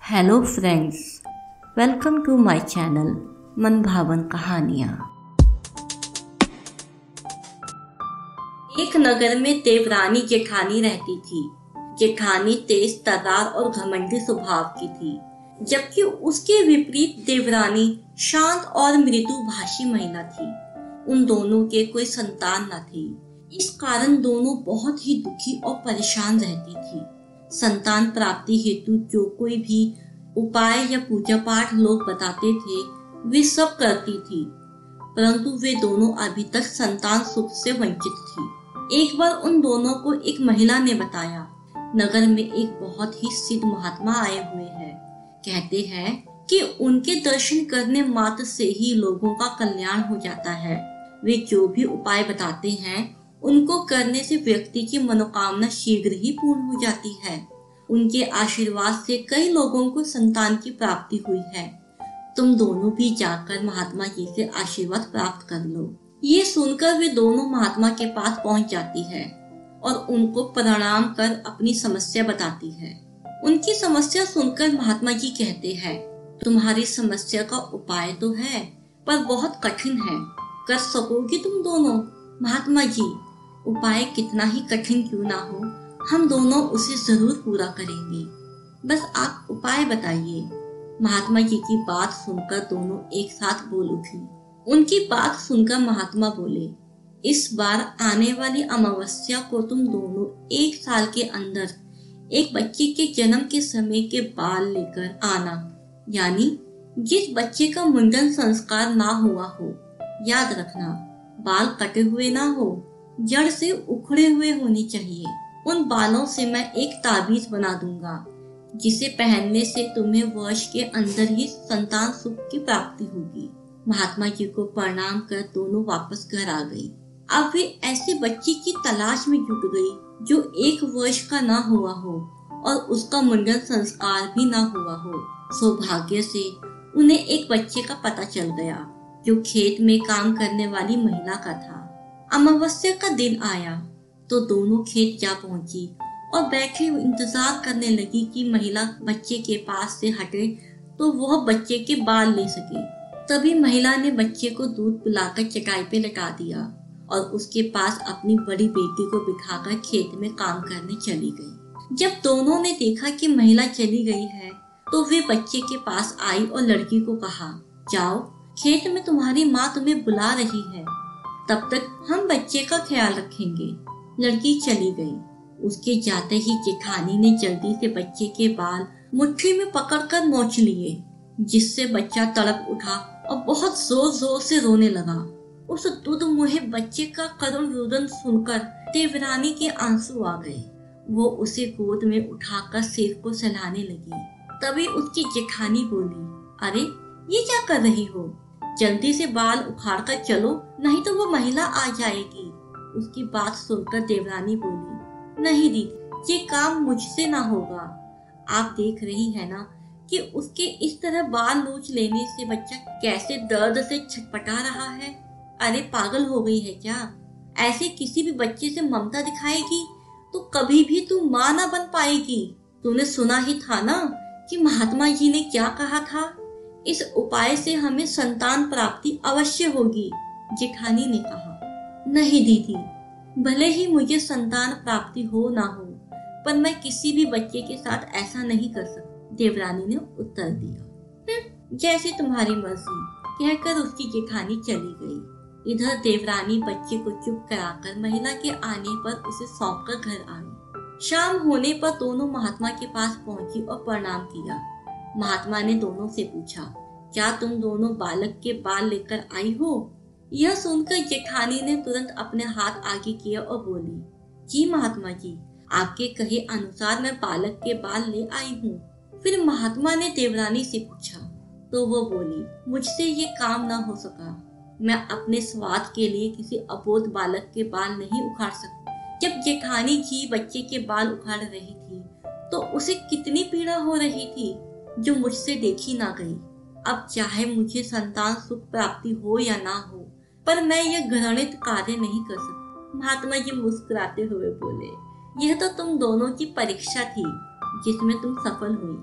Hello friends, welcome to my channel मनभावन कहानियाँ। एक नगर में देवरानी जेठानी रहती थी। जेठानी तेज तर्रार और घमंडी स्वभाव की थी, जबकि उसके विपरीत देवरानी शांत और मृदुभाषी महिला थी। उन दोनों के कोई संतान न थी। इस कारण दोनों बहुत ही दुखी और परेशान रहती थी। संतान प्राप्ति हेतु जो कोई भी उपाय या पूजा पाठ लोग बताते थे, वे सब करती थी, परंतु वे दोनों अभी तक संतान सुख से वंचित थी। एक बार उन दोनों को एक महिला ने बताया, नगर में एक बहुत ही सिद्ध महात्मा आए हुए हैं। कहते हैं कि उनके दर्शन करने मात्र से ही लोगों का कल्याण हो जाता है। वे जो भी उपाय बताते हैं, उनको करने से व्यक्ति की मनोकामना शीघ्र ही पूर्ण हो जाती है। उनके आशीर्वाद से कई लोगों को संतान की प्राप्ति हुई है। तुम दोनों भी जाकर महात्मा जी से आशीर्वाद प्राप्त कर लो। ये सुनकर वे दोनों महात्मा के पास पहुंच जाती है और उनको प्रणाम कर अपनी समस्या बताती है। उनकी समस्या सुनकर महात्मा जी कहते हैं, तुम्हारी समस्या का उपाय तो है, पर बहुत कठिन है। कर सकोगे तुम दोनों? महात्मा जी, उपाय कितना ही कठिन क्यों ना हो, हम दोनों उसे जरूर पूरा करेंगे। बस आप उपाय बताइए। महात्मा जी की बात सुनकर दोनों एक साथ बोल उठी। उनकी बात सुनकर महात्मा बोले, इस बार आने वाली अमावस्या को तुम दोनों 1 साल के अंदर एक बच्चे के जन्म के समय के बाल लेकर आना, यानी जिस बच्चे का मुंडन संस्कार ना हुआ हो। याद रखना, बाल कटे हुए ना हो, जड़ से उखड़े हुए होने चाहिए। उन बालों से मैं एक ताबीज बना दूंगा, जिसे पहनने से तुम्हें वर्ष के अंदर ही संतान सुख की प्राप्ति होगी। महात्मा जी को प्रणाम कर दोनों वापस घर आ गई। अब वे ऐसे बच्चे की तलाश में जुट गई जो 1 वर्ष का ना हुआ हो और उसका मुंडन संस्कार भी ना हुआ हो। सौभाग्य से उन्हें एक बच्चे का पता चल गया, जो खेत में काम करने वाली महिला का था। अमावस्या का दिन आया तो दोनों खेत जा पहुंची और बैठे इंतजार करने लगी कि महिला बच्चे के पास से हटे तो वह बच्चे के बाल ले सके। तभी महिला ने बच्चे को दूध पिलाकर चटाई पे लटा दिया और उसके पास अपनी बड़ी बेटी को बिठाकर खेत में काम करने चली गई। जब दोनों ने देखा कि महिला चली गई है, तो वे बच्चे के पास आई और लड़की को कहा, जाओ, खेत में तुम्हारी माँ तुम्हें बुला रही है, तब तक हम बच्चे का ख्याल रखेंगे। लड़की चली गई। उसके जाते ही जेठानी ने जल्दी से बच्चे के बाल मुट्ठी में पकड़कर नोच लिए, जिससे बच्चा तड़प उठा और बहुत जोर जोर से रोने लगा। उस दुधमुहे बच्चे का करुण रुदन सुनकर देवरानी के आंसू आ गए। वो उसे गोद में उठाकर सिर को सहलाने लगी। तभी उसकी जेठानी बोली, अरे ये क्या कर रही हो? जल्दी से बाल उखाड़ कर चलो, नहीं तो वो महिला आ जाएगी। उसकी बात सुनकर देवरानी बोली, नहीं दीदी, ये काम मुझसे ना होगा। आप देख रही है ना कि उसके इस तरह बाल नोच लेने से बच्चा कैसे दर्द से छटपटा रहा है। अरे पागल हो गई है क्या? ऐसे किसी भी बच्चे से ममता दिखाएगी तो कभी भी तू माँ ना बन पाएगी। तूने सुना ही था ना कि महात्मा जी ने क्या कहा था, इस उपाय से हमें संतान प्राप्ति अवश्य होगी। जेठानी ने कहा, नहीं दीदी, भले ही मुझे संतान प्राप्ति हो ना हो, पर मैं किसी भी बच्चे के साथ ऐसा नहीं कर सकती। देवरानी ने उत्तर दिया, जैसे तुम्हारी मर्जी, कहकर उसकी जेठानी चली गई। इधर देवरानी बच्चे को चुप कराकर महिला के आने पर उसे सौंप कर घर आई। शाम होने पर दोनों महात्मा के पास पहुंची और प्रणाम किया। महात्मा ने दोनों से पूछा, क्या तुम दोनों बालक के बाल लेकर आई हो? यह सुनकर जेठानी ने तुरंत अपने हाथ आगे किया और बोली, जी महात्मा जी, आपके कहे अनुसार मैं बालक के बाल ले आई हूँ। फिर महात्मा ने देवरानी से पूछा तो वो बोली, मुझसे ये काम ना हो सका। मैं अपने स्वाद के लिए किसी अबोध बालक के बाल नहीं उखाड़ सकती। जब जेठानी जी बच्चे के बाल उखाड़ रही थी तो उसे कितनी पीड़ा हो रही थी, जो मुझसे देखी ना गई। अब चाहे मुझे संतान सुख प्राप्ति हो या ना हो, पर मैं यह घृणित कार्य नहीं कर सकती। महात्मा जी मुस्कुराते हुए बोले, यह तो तुम दोनों की परीक्षा थी, जिसमें तुम सफल हुई।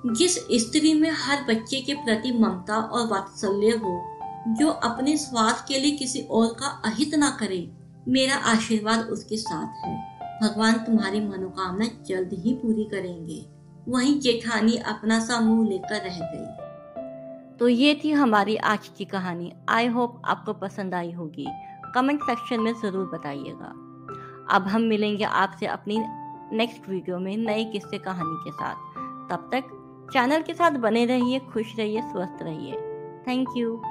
जिस स्त्री में हर बच्चे के प्रति ममता और वात्सल्य हो, जो अपने स्वार्थ के लिए किसी और का अहित ना करे, मेरा आशीर्वाद उसके साथ है। भगवान तुम्हारी मनोकामना जल्द ही पूरी करेंगे। वहीं जेठानी अपना सा मुंह लेकर रह गई। तो ये थी हमारी आज की कहानी। आई होप आपको पसंद आई होगी। कमेंट सेक्शन में ज़रूर बताइएगा। अब हम मिलेंगे आपसे अपनी नेक्स्ट वीडियो में नए किस्से कहानी के साथ। तब तक चैनल के साथ बने रहिए, खुश रहिए, स्वस्थ रहिए। Thank you.